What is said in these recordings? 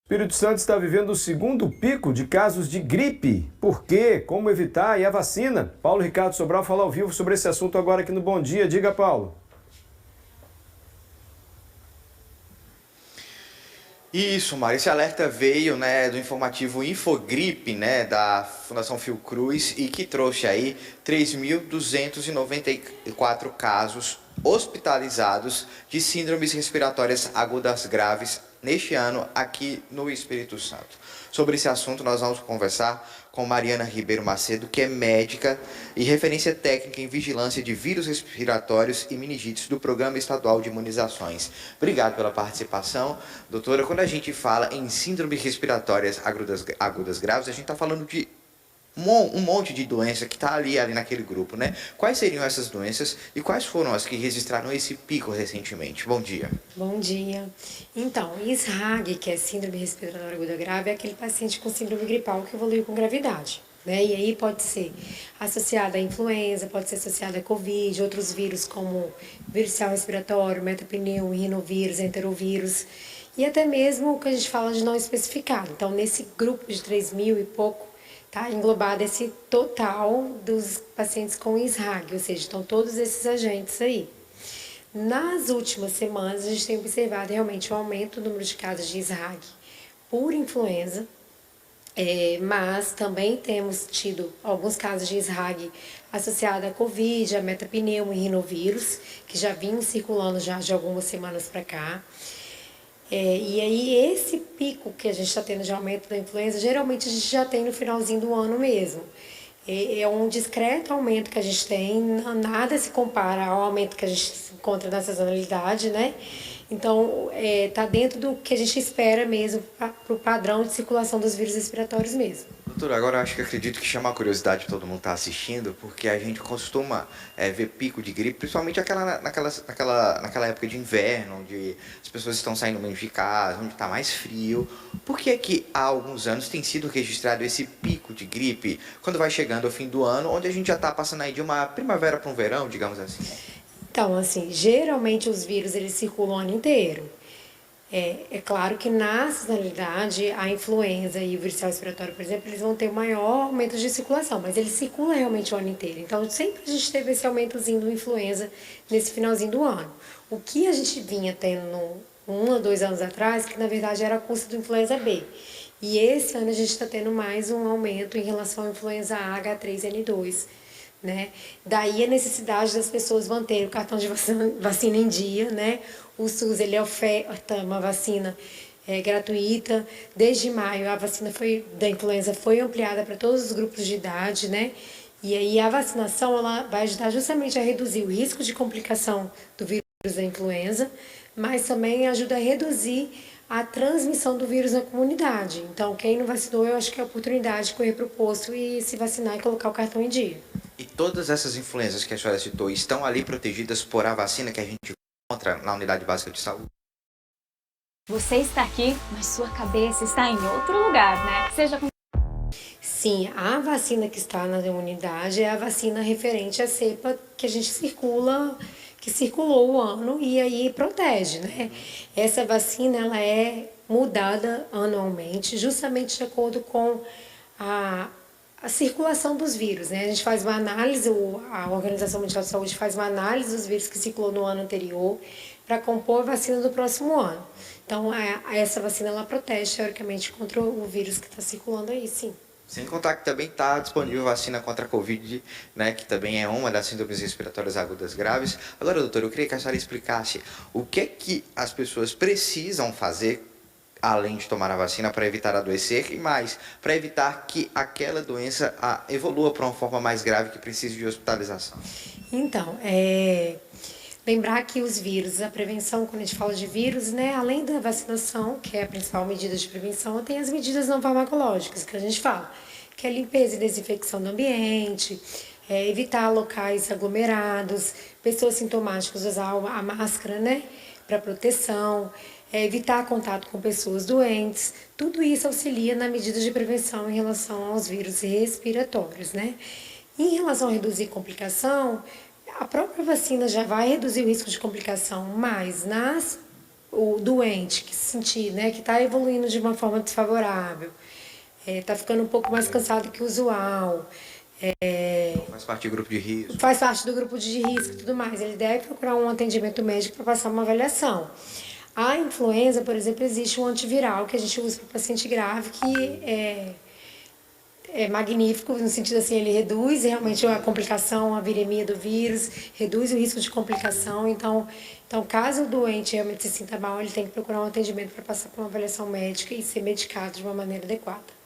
Espírito Santo está vivendo o segundo pico de casos de gripe. Por quê? Como evitar? E a vacina? Paulo Ricardo Sobral fala ao vivo sobre esse assunto agora aqui no Bom Dia. Diga, Paulo. Isso, Mário, esse alerta veio, do informativo Infogripe, da Fundação Fiocruz, e que trouxe aí 3.294 casos hospitalizados de síndromes respiratórias agudas graves neste ano aqui no Espírito Santo. Sobre esse assunto nós vamos conversar com Mariana Ribeiro Macedo, que é médica e referência técnica em vigilância de vírus respiratórios e meningites do Programa Estadual de Imunizações. Obrigado pela participação. Doutora, quando a gente fala em síndromes respiratórias agudas graves, a gente está falando de um monte de doença que está ali naquele grupo, né? Quais seriam essas doenças e quais foram as que registraram esse pico recentemente? Bom dia. Bom dia. Então, ISRAG, que é síndrome respiratória aguda grave, é aquele paciente com síndrome gripal que evoluiu com gravidade, né? E aí pode ser associada à influenza, pode ser associada a Covid, outros vírus como vírus respiratório, metapneu, rinovírus, enterovírus, e até mesmo o que a gente fala de não especificado. Então, nesse grupo de 3.000 e pouco, está englobado esse total dos pacientes com ISRAG, ou seja, estão todos esses agentes aí. Nas últimas semanas, a gente tem observado realmente um aumento do número de casos de ISRAG por influenza, mas também temos tido alguns casos de ISRAG associado à Covid, a metapneumo e rinovírus, que já vinham circulando já de algumas semanas para cá. E aí, esse pico que a gente está tendo de aumento da influenza, geralmente a gente já tem no finalzinho do ano mesmo. É um discreto aumento que a gente tem, nada se compara ao aumento que a gente encontra na sazonalidade, né? Então, está dentro do que a gente espera mesmo para o padrão de circulação dos vírus respiratórios mesmo. Doutora, agora eu acho que acredito que chama a curiosidade de todo mundo estar assistindo, porque a gente costuma ver pico de gripe, principalmente naquela época de inverno, onde as pessoas estão saindo menos de casa, onde está mais frio. Por que é que há alguns anos tem sido registrado esse pico de gripe quando vai chegando ao fim do ano, onde a gente já está passando aí de uma primavera para um verão, digamos assim? Então, assim, geralmente os vírus eles circulam o ano inteiro. É claro que na sazonalidade, a influenza e o vírus respiratório, por exemplo, eles vão ter maior aumento de circulação, mas ele circula realmente o ano inteiro. Então, sempre a gente teve esse aumentozinho do influenza nesse finalzinho do ano. O que a gente vinha tendo 1 a 2 anos atrás, que na verdade era a custo do influenza B. E esse ano a gente está tendo mais um aumento em relação à influenza A, H3N2. Né? Daí a necessidade das pessoas manterem o cartão de vacina em dia, né? O SUS ele oferta uma vacina gratuita. Desde maio a vacina da influenza foi ampliada para todos os grupos de idade, né? E aí a vacinação ela vai ajudar justamente a reduzir o risco de complicação do vírus da influenza, mas também ajuda a reduzir a transmissão do vírus na comunidade. Então, quem não vacinou, eu acho que é a oportunidade de correr para o posto e se vacinar e colocar o cartão em dia. E todas essas influências que a senhora citou estão ali protegidas por a vacina que a gente encontra na unidade básica de saúde? Você está aqui, mas sua cabeça está em outro lugar, né? Seja com... Sim, a vacina que está na unidade é a vacina referente à cepa que a gente que circulou o ano e aí protege, né? Essa vacina, ela é mudada anualmente, justamente de acordo com a circulação dos vírus, né? A gente faz uma análise, a Organização Mundial de Saúde faz uma análise dos vírus que circulou no ano anterior para compor a vacina do próximo ano. Então, essa vacina, ela protege, teoricamente, contra o vírus que está circulando aí, sim. Sem contar que também está disponível vacina contra a Covid, que também é uma das síndromes respiratórias agudas graves. Agora, doutor, eu queria que a senhora explicasse o que é que as pessoas precisam fazer, além de tomar a vacina, para evitar adoecer e mais, para evitar que aquela doença evolua para uma forma mais grave que precise de hospitalização. Então, lembrar que os vírus, a prevenção, quando a gente fala de vírus, né, além da vacinação, que é a principal medida de prevenção, tem as medidas não farmacológicas que a gente fala, que é limpeza e desinfecção do ambiente, evitar locais aglomerados, pessoas sintomáticas usar a máscara, né, para proteção, evitar contato com pessoas doentes. Tudo isso auxilia na medida de prevenção em relação aos vírus respiratórios, né? Em relação a reduzir complicação, a própria vacina já vai reduzir o risco de complicação, mas nas o doente que se sentir, né, que está evoluindo de uma forma desfavorável, está ficando um pouco mais cansado que o usual, Faz parte do grupo de risco. faz parte do grupo de risco e tudo mais, ele deve procurar um atendimento médico para passar uma avaliação. A influenza, por exemplo, existe um antiviral que a gente usa para paciente grave que é magnífico, no sentido assim, ele reduz realmente a complicação, a viremia do vírus, reduz o risco de complicação. Então, caso o doente realmente se sinta mal, ele tem que procurar um atendimento para passar por uma avaliação médica e ser medicado de uma maneira adequada.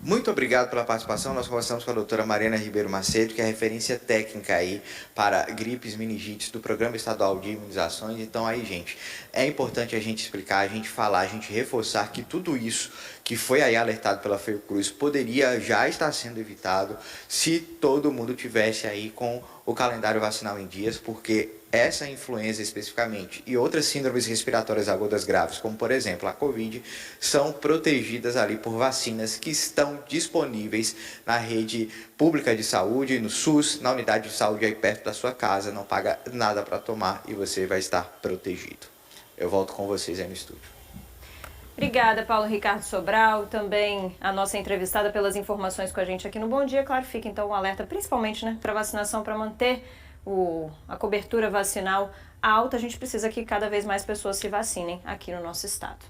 Muito obrigado pela participação. Nós conversamos com a doutora Mariana Ribeiro Macedo, que é referência técnica aí para gripes, meningites do Programa Estadual de Imunizações. Então aí, gente, é importante a gente explicar, a gente falar, a gente reforçar que tudo isso que foi aí alertado pela Fiocruz poderia já estar sendo evitado se todo mundo tivesse aí com o calendário vacinal em dias, porque essa influenza especificamente e outras síndromes respiratórias agudas graves, como por exemplo a Covid, são protegidas ali por vacinas que estão disponíveis na rede pública de saúde, no SUS, na unidade de saúde aí perto da sua casa, não paga nada para tomar e você vai estar protegido. Eu volto com vocês aí no estúdio. Obrigada, Paulo Ricardo Sobral, também a nossa entrevistada pelas informações com a gente aqui no Bom Dia. Claro, fica então um alerta, principalmente, né, para vacinação, para manter a cobertura vacinal alta. A gente precisa que cada vez mais pessoas se vacinem aqui no nosso estado.